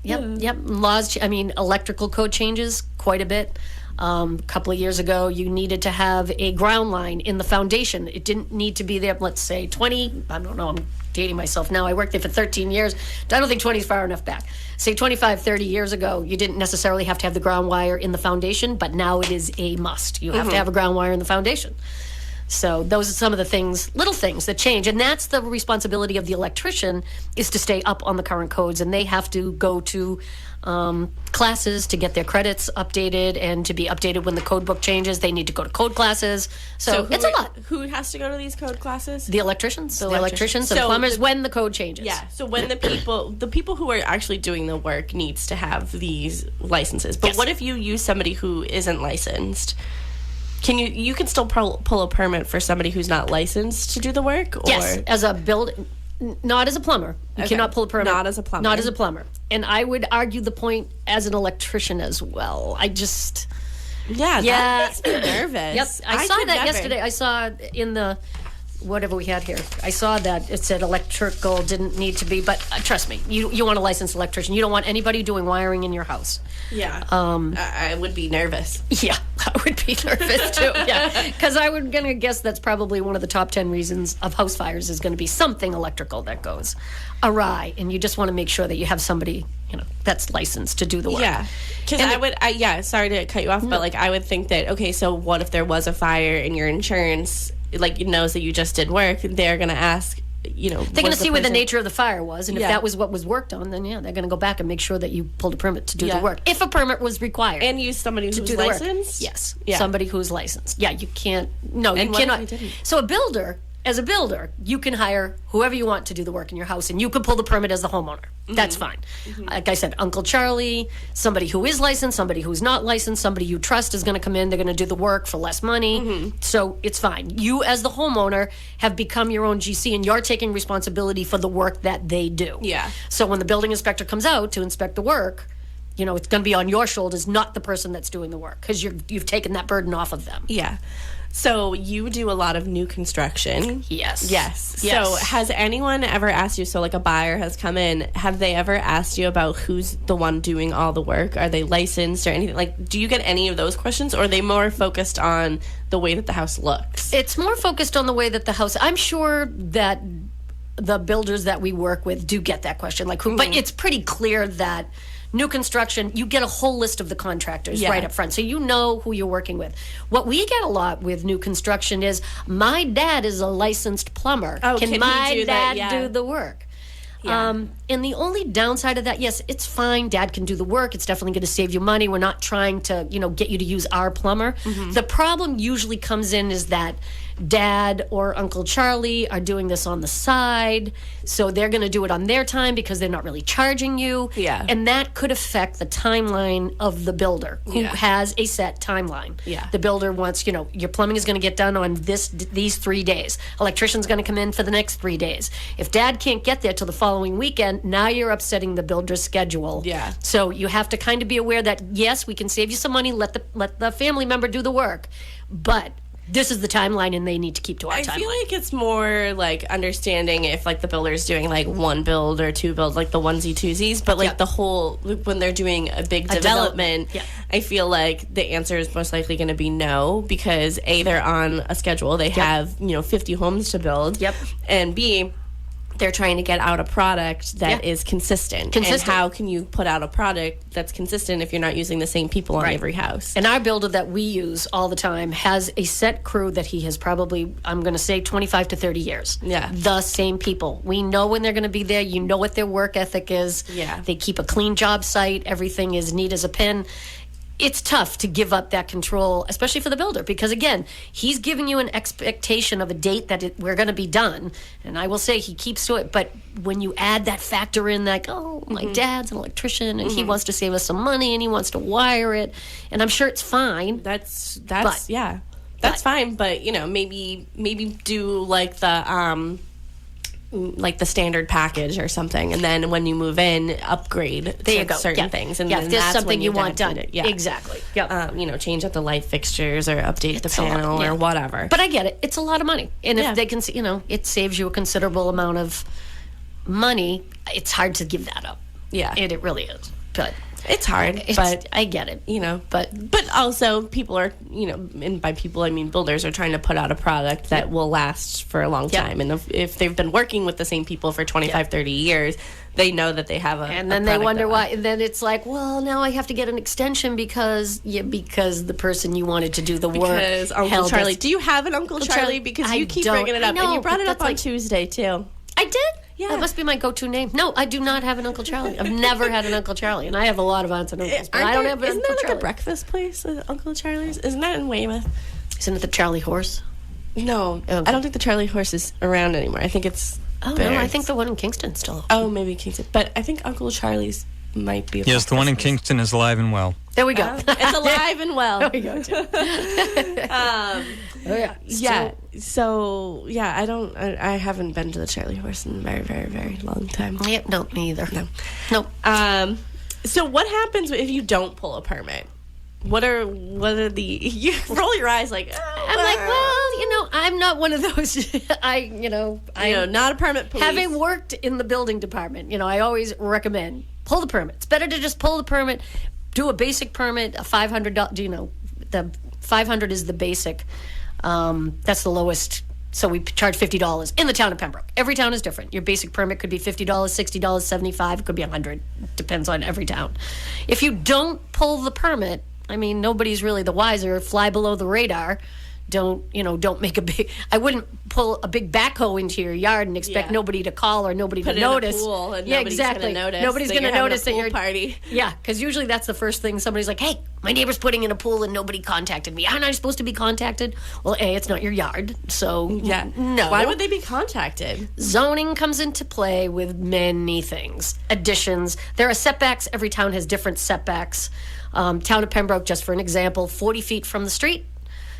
Yep. Laws, electrical code changes quite a bit. A couple of years ago, you needed to have a ground line in the foundation. It didn't need to be there, let's say, 20, I don't know, I'm dating myself now. I worked there for 13 years. I don't think 20 is far enough back. Say 25, 30 years ago, you didn't necessarily have to have the ground wire in the foundation, but now it is a must. You have to have a ground wire in the foundation. So those are some of the little things that change. And that's the responsibility of the electrician, is to stay up on the current codes. And they have to go to classes to get their credits updated and to be updated when the code book changes. They need to go to code classes. So it's a lot. Who has to go to these code classes? The electricians. The electricians and plumbers when the code changes. Yeah. So when the people who are actually doing the work needs to have these licenses. But what if you use somebody who isn't licensed? Can you can still pull a permit for somebody who's not licensed to do the work? Or? Yes, as a not as a plumber. You cannot pull a permit. Not as a plumber. Not as a plumber. And I would argue the point as an electrician as well. That makes me nervous. Yep, I saw that yesterday. I saw in the whatever we had here. I saw that it said electrical didn't need to be, but trust me, you want a licensed electrician. You don't want anybody doing wiring in your house. Yeah. I would be nervous. Yeah, I would be nervous too. Yeah, because gonna guess that's probably one of the top 10 reasons of house fires is going to be something electrical that goes awry, and you just want to make sure that you have somebody that's licensed to do the work. Yeah, because sorry to cut you off, but I would think that so what if there was a fire and your insurance knows that you just did work? They're going to ask. They're going to see where the nature of the fire was, and if that was what was worked on, then they're going to go back and make sure that you pulled a permit to do the work. If a permit was required, and use somebody who's licensed. Yes, somebody who's licensed. Yeah, you can't. No, you cannot. So as a builder, you can hire whoever you want to do the work in your house, and you can pull the permit as the homeowner. That's fine. Like I said, Uncle Charlie, somebody who is licensed, somebody who's not licensed, somebody you trust is going to come in. They're going to do the work for less money. So it's fine. You, as the homeowner, have become your own GC, and you're taking responsibility for the work that they do. Yeah. So when the building inspector comes out to inspect the work, it's going to be on your shoulders, not the person that's doing the work, because you've taken that burden off of them. Yeah. So you do a lot of new construction. Yes. So has anyone ever asked you, so like a buyer has come in, have they ever asked you about who's the one doing all the work? Are they licensed or anything? Like, do you get any of those questions, or are they more focused on the way that the house looks? It's more focused on the way that the house, I'm sure that the builders that we work with do get that question, like who, but it's pretty clear that new construction, you get a whole list of the contractors right up front. So you know who you're working with. What we get a lot with new construction is, my dad is a licensed plumber. Oh, can he my do dad that? do the work? Yeah. And the only downside of that, yes, it's fine. Dad can do the work. It's definitely going to save you money. We're not trying to, get you to use our plumber. The problem usually comes in is that Dad or Uncle Charlie are doing this on the side, so they're going to do it on their time because they're not really charging you. Yeah. And that could affect the timeline of the builder, who has a set timeline. Yeah. The builder wants, your plumbing is going to get done on these 3 days. Electrician's going to come in for the next 3 days. If Dad can't get there till the following weekend, now you're upsetting the builder's schedule. Yeah. So you have to kind of be aware that, yes, we can save you some money, let the family member do the work, but this is the timeline, and they need to keep to our timeline. I feel like it's more like understanding if like the builder's doing like one build or two builds, like the onesie twosies, but like the whole, when they're doing a big development, I feel like the answer is most likely going to be no, because A, they're on a schedule, they have 50 homes to build, and B, they're trying to get out a product that is consistent. And how can you put out a product that's consistent if you're not using the same people on every house? And our builder that we use all the time has a set crew that he has probably, I'm going to say, 25 to 30 years. Yeah. The same people. We know when they're going to be there. You know what their work ethic is. Yeah. They keep a clean job site. Everything is neat as a pin. It's tough to give up that control, especially for the builder, because again, he's giving you an expectation of a date that we're going to be done, and I will say he keeps to it. But when you add that factor in, like, oh, my dad's an electrician and he wants to save us some money and he wants to wire it, and I'm sure it's fine. That's fine, but maybe do like the standard package or something, and then when you move in, upgrade certain things, and then if there's that's something when you want done. Yeah, exactly. Change out the light fixtures or update the panel or whatever. But I get it. It's a lot of money, and if they can see, it saves you a considerable amount of money. It's hard to give that up. Yeah, it really is. But it's hard, but I get it. But also people are, and by people I mean builders, are trying to put out a product that will last for a long time. And if they've been working with the same people for 25, 30 years, they know that they have and then they wonder why. And then it's like, well, now I have to get an extension because the person you wanted to do the work. Because Uncle Charlie. Do you have an Uncle Charlie? Because you keep bringing it up, and you brought it up on Tuesday too. I did? Yeah. That must be my go-to name. No, I do not have an Uncle Charlie. I've never had an Uncle Charlie, and I have a lot of aunts and uncles, but I don't have an Uncle Charlie. Isn't there like a breakfast place, Uncle Charlie's? Isn't that in Weymouth? Isn't it the Charlie Horse? No, I don't think the Charlie Horse is around anymore. I think it's... Oh, no, I think the one in Kingston still. Oh, maybe Kingston. But I think Uncle Charlie's might be... Yes, the one in Kingston is alive and well. There we go. It's alive and well. There we go, too. I haven't been to the Charlie Horse in a very, very, very long time. Yep, no, me either. No. So what happens if you don't pull a permit? What are the... You roll your eyes like... Oh, I'm like, well, I'm not one of those... I'm not a permit police. Having worked in the building department, I always recommend pull the permit. It's better to just pull the permit, do a basic permit, a $500, the $500 is the basic. That's the lowest. So we charge $50 in the town of Pembroke. Every town is different. Your basic permit could be $50, $60, $75. It could be $100. Depends on every town. If you don't pull the permit, nobody's really the wiser. Fly below the radar. Don't make a big... I wouldn't pull a big backhoe into your yard and expect nobody to call or nobody to notice. Put it in a pool and nobody's going to notice. Nobody's going to notice that you're... party. Yeah, because usually that's the first thing. Somebody's like, hey, my neighbor's putting in a pool and nobody contacted me. Aren't I supposed to be contacted? Well, A, it's not your yard, so no. Why would they be contacted? Zoning comes into play with many things. Additions. There are setbacks. Every town has different setbacks. Town of Pembroke, just for an example, 40 feet from the street,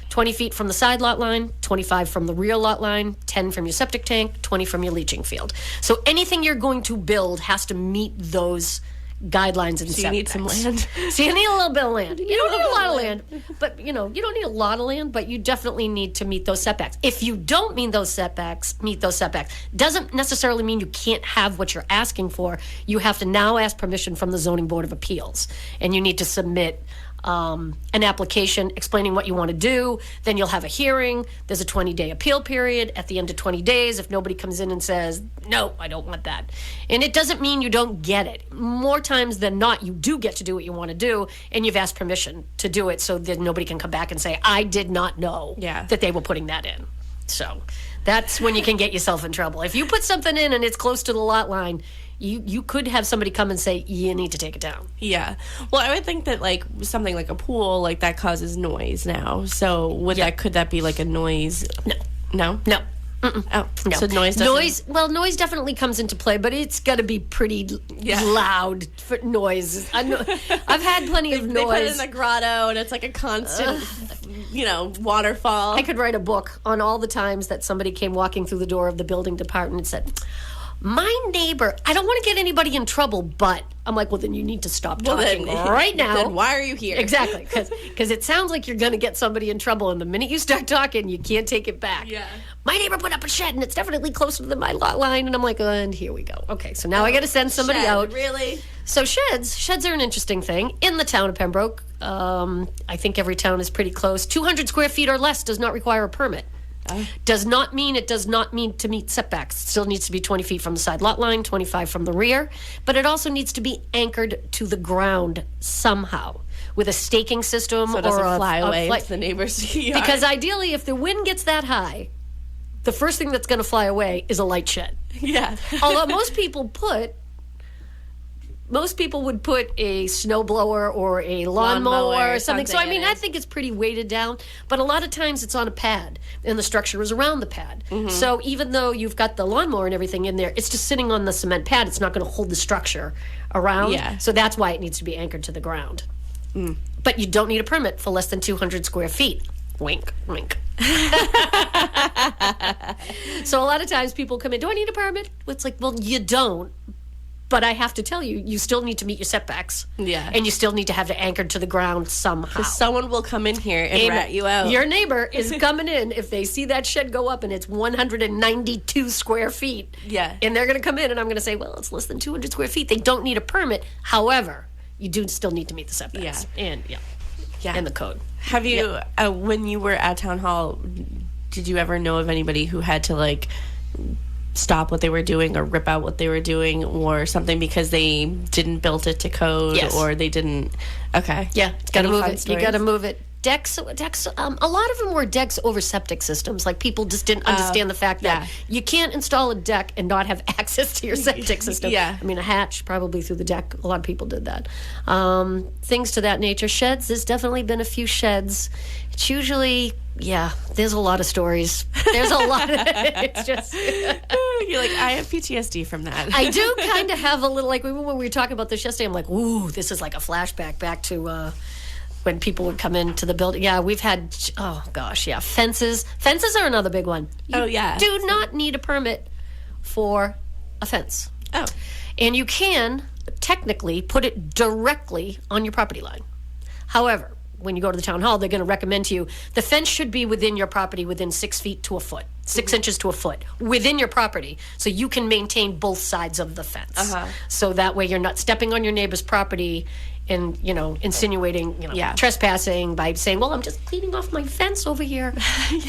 20 feet from the side lot line, 25 from the rear lot line, 10 from your septic tank, 20 from your leaching field. So anything you're going to build has to meet those guidelines and So you need some land. So you need a little bit of land. You don't need a lot of land, but you don't need a lot of land, but you definitely need to meet those setbacks. If you don't meet those setbacks, doesn't necessarily mean you can't have what you're asking for. You have to now ask permission from the Zoning Board of Appeals, and you need to submit an application explaining what you want to do. Then you'll have a hearing. There's a 20-day appeal period. At the end of 20 days, if nobody comes in and says, no, I don't want that. And it doesn't mean you don't get it. More times than not, you do get to do what you want to do, and you've asked permission to do it so that nobody can come back and say, I did not know that they were putting that in. So that's when you can get yourself in trouble. If you put something in and it's close to the lot line, you could have somebody come and say, you need to take it down. Yeah. Well, I would think that like something like a pool, like that causes noise now. So could that be like a noise? No? No. Mm-mm. Oh, no. So noise doesn't... Noise definitely comes into play, but it's got to be pretty loud for noise. I've had plenty of noise. They put it in the grotto, and it's like a constant, waterfall. I could write a book on all the times that somebody came walking through the door of the building department and said, my neighbor, I don't want to get anybody in trouble, but I'm like, well, then you need to stop talking right now. Then why are you here? Exactly, because it sounds like you're going to get somebody in trouble, and the minute you start talking, you can't take it back. Yeah. My neighbor put up a shed, and it's definitely closer than my lot line, and I'm like, and here we go. Okay, so now I got to send somebody out. Really? So sheds are an interesting thing in the town of Pembroke. I think every town is pretty close. 200 square feet or less does not require a permit. Does not mean to meet setbacks. It still needs to be 20 feet from the side lot line, 25 from the rear, but it also needs to be anchored to the ground somehow with a staking system, so it doesn't fly away into the neighbor's yard. Because ideally, if the wind gets that high, the first thing that's going to fly away is a light shed. Yeah. Although most people would put a snowblower or a lawnmower or something. So, I think it's pretty weighted down. But a lot of times it's on a pad, and the structure is around the pad. Mm-hmm. So even though you've got the lawnmower and everything in there, it's just sitting on the cement pad. It's not going to hold the structure around. Yeah. So that's why it needs to be anchored to the ground. Mm. But you don't need a permit for less than 200 square feet. Wink, wink. So a lot of times people come in, do I need a permit? It's like, well, you don't. But I have to tell you, you still need to meet your setbacks. Yeah. And you still need to have it anchored to the ground somehow. Because someone will come in here and rat you out. Your neighbor is coming in if they see that shed go up and it's 192 square feet. Yeah. And they're going to come in and I'm going to say, well, it's less than 200 square feet. They don't need a permit. However, you do still need to meet the setbacks. Yeah. And the code. Have you, when you were at Town Hall, did you ever know of anybody who had to, stop what they were doing or rip out what they were doing or something because they didn't build it to code or they didn't? Okay. Yeah, it's got to move it. You got to move it. Decks. A lot of them were decks over septic systems. Like people just didn't understand the fact that you can't install a deck and not have access to your septic system. Yeah. I mean, a hatch probably through the deck. A lot of people did that. Things to that nature. Sheds. There's definitely been a few sheds. It's usually, there's a lot of stories. There's a lot. It's just. You're like, I have PTSD from that. I do kind of have a little, when we were talking about this yesterday, I'm like, ooh, this is like a flashback back to when people would come into the building. Yeah, we've had, fences. Fences are another big one. You do not need a permit for a fence. Oh. And you can technically put it directly on your property line. However, when you go to the town hall, they're going to recommend to you the fence should be within your property within 6 feet to a foot, 6 inches to a foot within your property, so you can maintain both sides of the fence. So that way you're not stepping on your neighbor's property and insinuating trespassing by saying, well, I'm just cleaning off my fence over here,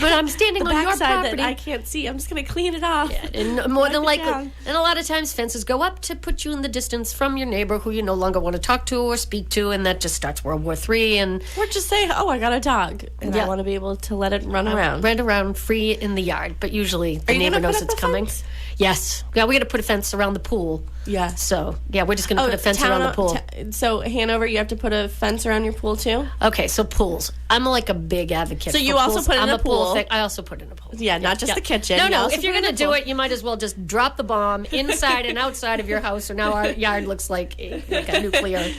but I'm standing on your property that I can't see. I'm just going to clean it off. And more than likely, and a lot of times fences go up to put you in the distance from your neighbor who you no longer want to talk to or speak to, and that just starts World War III. And or just say, oh, I got a dog, and I want to be able to let it run around free in the yard. But usually the neighbor knows it's coming. Fence? Yes. Yeah, we got to put a fence around the pool. Yeah. So, we're just going to put a fence around the pool. So, Hanover, you have to put a fence around your pool, too? Okay, so pools. I'm like a big advocate so you also pools. put in a pool? I also put in a pool. Yeah, not just the kitchen. No, if you're going to do it, you might as well just drop the bomb inside and outside of your house. So now our yard looks like a nuclear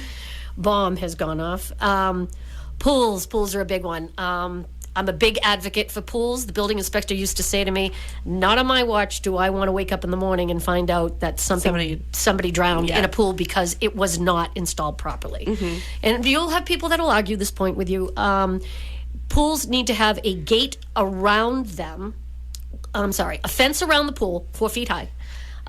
bomb has gone off. Pools are a big one. I'm a big advocate for pools. The building inspector used to say to me, not on my watch do I want to wake up in the morning and find out that somebody drowned in a pool because it was not installed properly. And you'll have people that will argue this point with you. Pools need to have a gate around them. A fence around the pool, 4 feet high,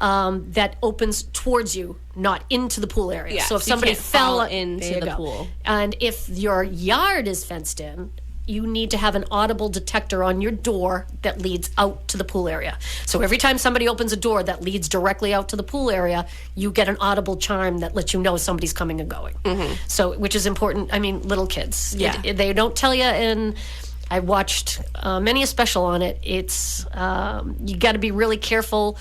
that opens towards you, not into the pool area. Yeah, so if so somebody fell into the pool, and if your yard is fenced in, you need to have an audible detector on your door that leads out to the pool area. So every time somebody opens a door that leads directly out to the pool area, you get an audible chime that lets you know somebody's coming and going. So, which is important. I mean, little kids. They don't tell you in... I watched many a special on it. It's you got to be really careful.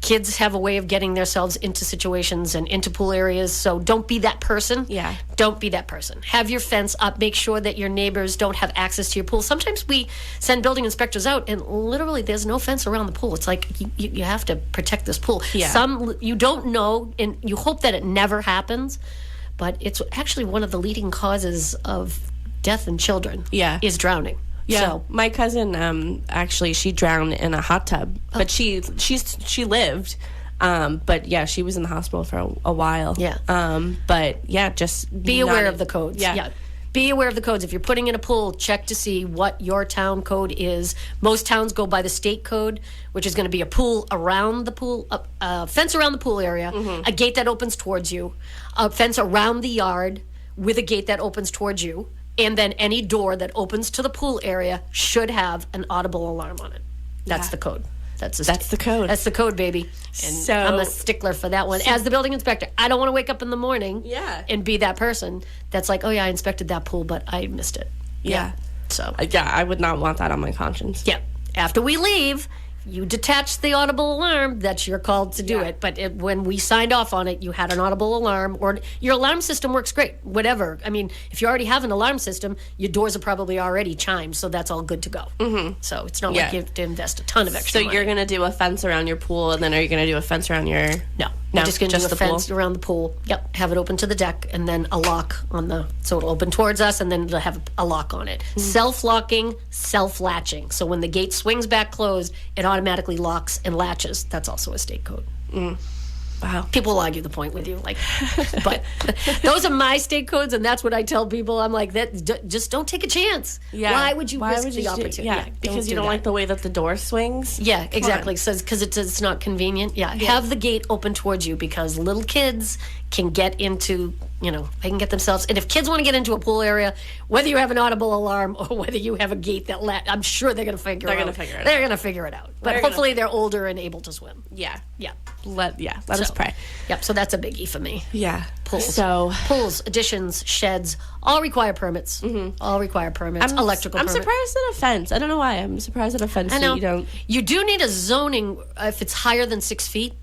Kids have a way of getting themselves into situations and into pool areas, so don't be that person. Yeah. Don't be that person. Have your fence up. Make sure that your neighbors don't have access to your pool. Sometimes we send building inspectors out, and literally there's no fence around the pool. It's like you have to protect this pool. Yeah. Some you don't know, and you hope that it never happens, but it's actually one of the leading causes of death in children. Is drowning. Yeah, So, my cousin actually she drowned in a hot tub, but she lived, but yeah, she was in the hospital for a while. Yeah. But yeah, just be aware of the codes. Yeah. Be aware of the codes. If you're putting in a pool, check to see what your town code is. Most towns go by the state code, which is going to be a pool around the pool, a fence around the pool area, a gate that opens towards you, a fence around the yard with a gate that opens towards you. And then any door that opens to the pool area should have an audible alarm on it. That's the code. That's the code. That's the code, baby. And So- I'm a stickler for that one. As the building inspector, I don't want to wake up in the morning and be that person that's like, oh yeah, I inspected that pool, but I missed it. Yeah. So Yeah, I would not want that on my conscience. yeah. After we leave, you detach the audible alarm. That's your call to do Yeah. it. But when we signed off on it, you had an audible alarm, or your alarm system works great. Whatever. I mean, if you already have an alarm system, your doors are probably already chimed, so that's all good to go. So it's not like Yeah. you have to invest a ton of So extra money. you're gonna do a fence around your pool, and then are you gonna do a fence around your? No, No, we're just going to do just a the pool? fence around the pool. Yep, have it open to the deck, and then a lock on the, so it'll open towards us, and then it'll have a lock on it. Self-locking, self-latching. So when the gate swings back closed, it automatically locks and latches. That's also a state code. Wow. People will argue the point with you, like, but those are my state codes, and that's what I tell people. I'm like, just don't take a chance. Yeah. Why would you risk the do- opportunity? Yeah, because you don't like the way that the door swings. Yeah, exactly. So because it's not convenient. Yeah. Have the gate open towards you, because little kids can get into, they can get themselves. And if kids want to get into a pool area, whether you have an audible alarm or whether you have a gate that I'm sure they're going to figure it out. They're going to figure it out. But hopefully they're older and able to swim. Yeah. Yeah. Let us pray. Yep. So that's a biggie for me. Yeah. Pools. So Pools, additions, sheds, all require permits. All require permits. Electrical I'm permit. surprised at a fence. I don't know why. I'm surprised at a fence. I know. That you don't. You do need a zoning if it's higher than 6 feet.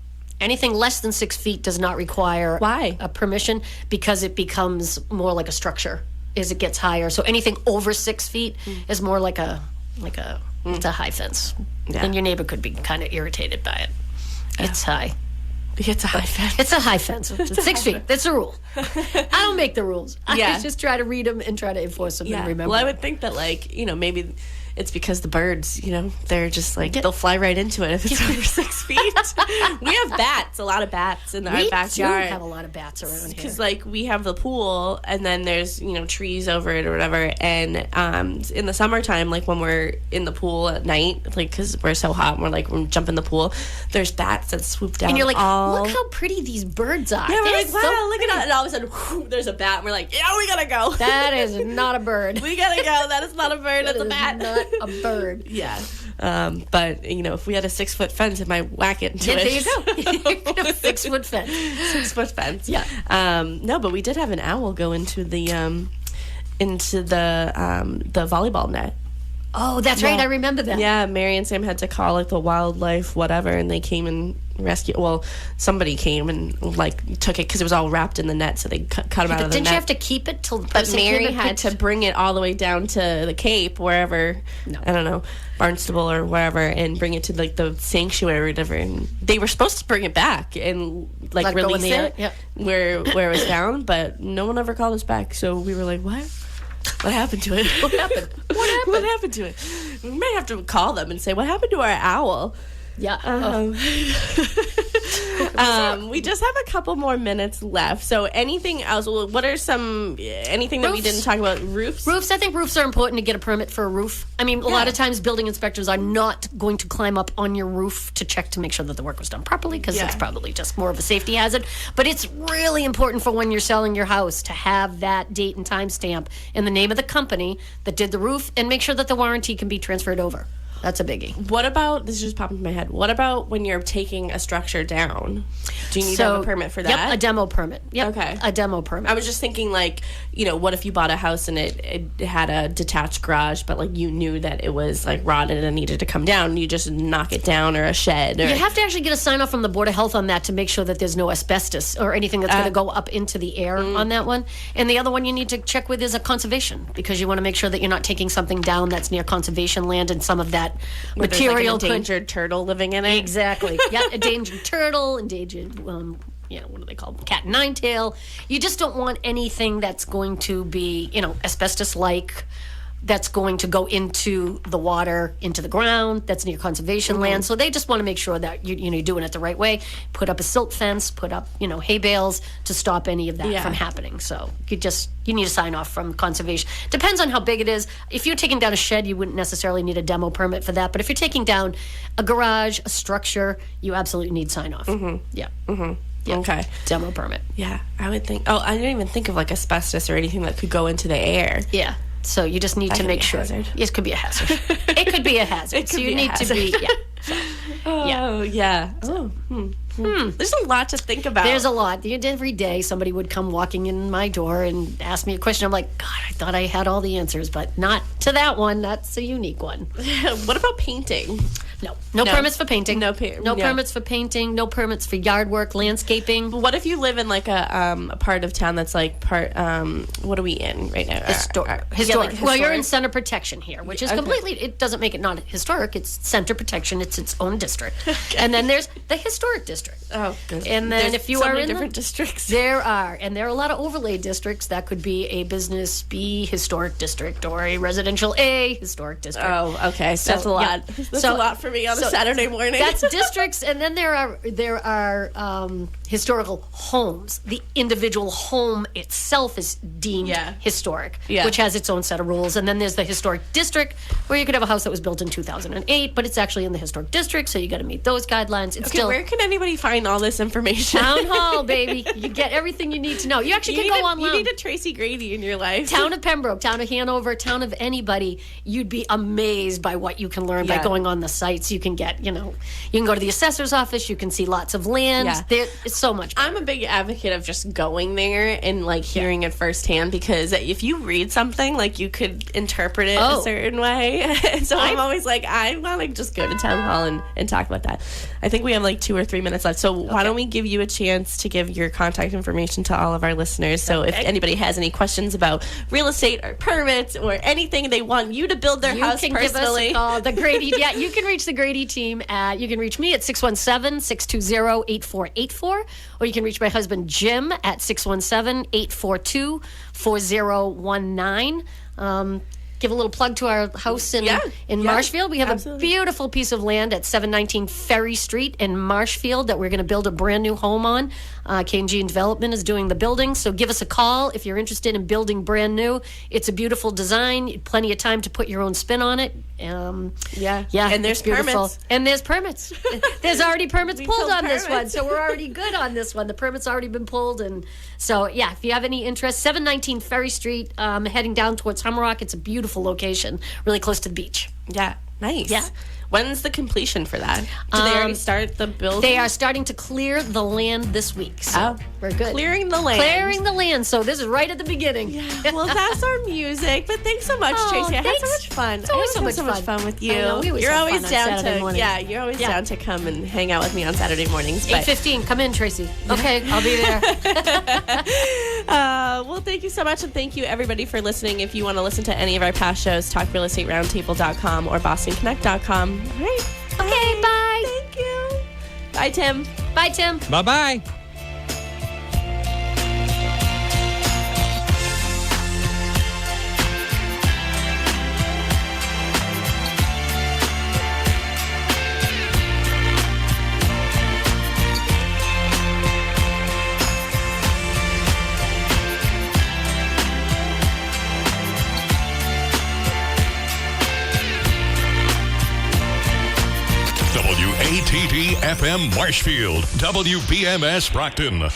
Anything less than 6 feet does not require Why? a permission, because it becomes more like a structure as it gets higher. So anything over 6 feet is more like it's a high fence. Yeah. And your neighbor could be kind of irritated by it. It's high. It's a high fence. It's a high fence. It's 6 feet. That's a rule. I don't make the rules. Yeah. I just try to read them and try to enforce them and remember. Well, I would think that maybe it's because the birds, they're just like they'll fly right into it if it's over 6 feet. We have bats, a lot of bats in our backyard. We have a lot of bats around here. Because we have the pool, and then there's trees over it or whatever. And in the summertime, when we're in the pool at night, because we're so hot, and we're jump in the pool. There's bats that swoop down. And you're like, look how pretty these birds are. Yeah, we're They're like, wow, so look at that. And all of a sudden, whoo, there's a bat. And we're like, yeah, we gotta go. That is not a bird. We gotta go. That is not a bird. That's a bat. Not a bird. Yeah. But, if we had a 6 foot fence, it might whack it into it. There you go. 6 foot fence. 6 foot fence. Yeah. No, but we did have an owl go into the volleyball net. Oh, that's right. I remember that. Yeah, Mary and Sam had to call the wildlife whatever, and they came and rescued. Well, somebody came and took it because it was all wrapped in the net, so they cut him out of the net. Didn't you have to keep it till? But Mary had to bring it all the way down to the Cape, wherever, I don't know, Barnstable or wherever, and bring it to the sanctuary or whatever. And they were supposed to bring it back and Let go in release the it air. Yep. where it was found, but no one ever called us back. So we were like, what? What happened to it? What happened? What happened to it? We might have to call them and say, what happened to our owl? Yeah. We just have a couple more minutes left. So anything else? What are anything that we didn't talk about? Roofs? Roofs. I think roofs are important to get a permit for a roof. I mean, a lot of times building inspectors are not going to climb up on your roof to check to make sure that the work was done properly, because it's probably just more of a safety hazard. But it's really important for when you're selling your house to have that date and time stamp and the name of the company that did the roof, and make sure that the warranty can be transferred over. That's a biggie. What about, this just popped into my head, what about when you're taking a structure down? Do you need to have a permit for that? Yep, a demo permit. Yep, okay. A demo permit. I was just thinking, like, what if you bought a house and it had a detached garage, but, like, you knew that it was, like, rotted and needed to come down, you just knock it down, or a shed? Or... You have to actually get a sign off from the Board of Health on that to make sure that there's no asbestos or anything that's going to go up into the air on that one. And the other one you need to check with is a conservation, because you want to make sure that you're not taking something down that's near conservation land, and some of that material, like an endangered turtle living in it. Exactly. Yeah, endangered turtle, endangered, what do they call them? Cat and nine tail. You just don't want anything that's going to be, asbestos-like, that's going to go into the water, into the ground, that's near conservation land. So they just want to make sure that you're doing it the right way. Put up a silt fence, put up, hay bales to stop any of that from happening. So you need a sign off from conservation. Depends on how big it is. If you're taking down a shed, you wouldn't necessarily need a demo permit for that. But if you're taking down a garage, a structure, you absolutely need sign off. Yeah. Yeah. Okay. Demo permit. Yeah, I would think. Oh, I didn't even think of like asbestos or anything that could go into the air. Yeah. So you just need to make sure. It could be a hazard. It could be a hazard. So you need to be. Yeah. So, oh yeah. Oh. There's a lot to think about. There's a lot. Every day somebody would come walking in my door and ask me a question. I'm like, God, I thought I had all the answers, but not to that one. That's a unique one. What about painting? No permits for painting. No permits for painting. No permits for yard work, landscaping. But what if you live in like a part of town that's like what are we in right now? Historic. Well, you're in center protection here, which is completely. It doesn't make it not historic. It's center protection. It's its own district. And then there's the historic district. Oh, good. And then if you so are many in different districts, there are a lot of overlay districts. That could be a business B historic district or a residential A historic district. Oh, okay. So that's a lot. Yeah. That's a lot for me on a Saturday morning. That's districts, and then there are historical homes. The individual home itself is deemed historic, which has its own set of rules. And then there's the historic district, where you could have a house that was built in 2008, but it's actually in the historic district, so you got to meet those guidelines. It's still, where can anybody find all this information? Town Hall, baby. You get everything you need to know. You actually can go online. You need a Tracy Grady in your life. Town of Pembroke, Town of Hanover, Town of anybody. You'd be amazed by what you can learn by going on the sites. You can get, you can go to the assessor's office. You can see lots of land. Yeah. It's so much better. I'm a big advocate of just going there and like hearing it firsthand, because if you read something, like you could interpret it a certain way. So I'm always like, I want to just go to Town Hall and talk about that. I think we have like 2 or 3 minutes left. So why don't we give you a chance to give your contact information to all of our listeners? So if anybody has any questions about real estate or permits or anything they want you to build their house personally. Give us a call. The Grady, you can reach the Grady team you can reach me at 617-620-8484, or you can reach my husband Jim at 617-842-4019. Give a little plug to our house in Marshfield. We have a beautiful piece of land at 719 Ferry Street in Marshfield that we're going to build a brand new home on. K&G Development is doing the building, so give us a call if you're interested in building brand new. It's a beautiful design, plenty of time to put your own spin on it. And there's permits. And there's permits. There's already permits pulled on this one, so we're already good on this one. The permit's already been pulled, and so if you have any interest, 719 Ferry Street, heading down towards Humrock. It's a beautiful location, really close to the beach. Yeah, nice. Yeah. When's the completion for that? Do they already start the building? They are starting to clear the land this week. So we're good. Clearing the land. So this is right at the beginning. Yeah. Well, that's our music. But thanks so much, Tracy. I had so much fun. It's always so much fun with you. You're always down to come and hang out with me on Saturday mornings. 8:15. Come in, Tracy. Okay, I'll be there. Well, thank you so much, and thank you everybody for listening. If you want to listen to any of our past shows, talkrealestateroundtable.com or bostonconnect.com. All right. Okay, bye. Thank you. Bye, Tim. Bye, Tim. Bye-bye. WBFM Marshfield, WBMS Brockton.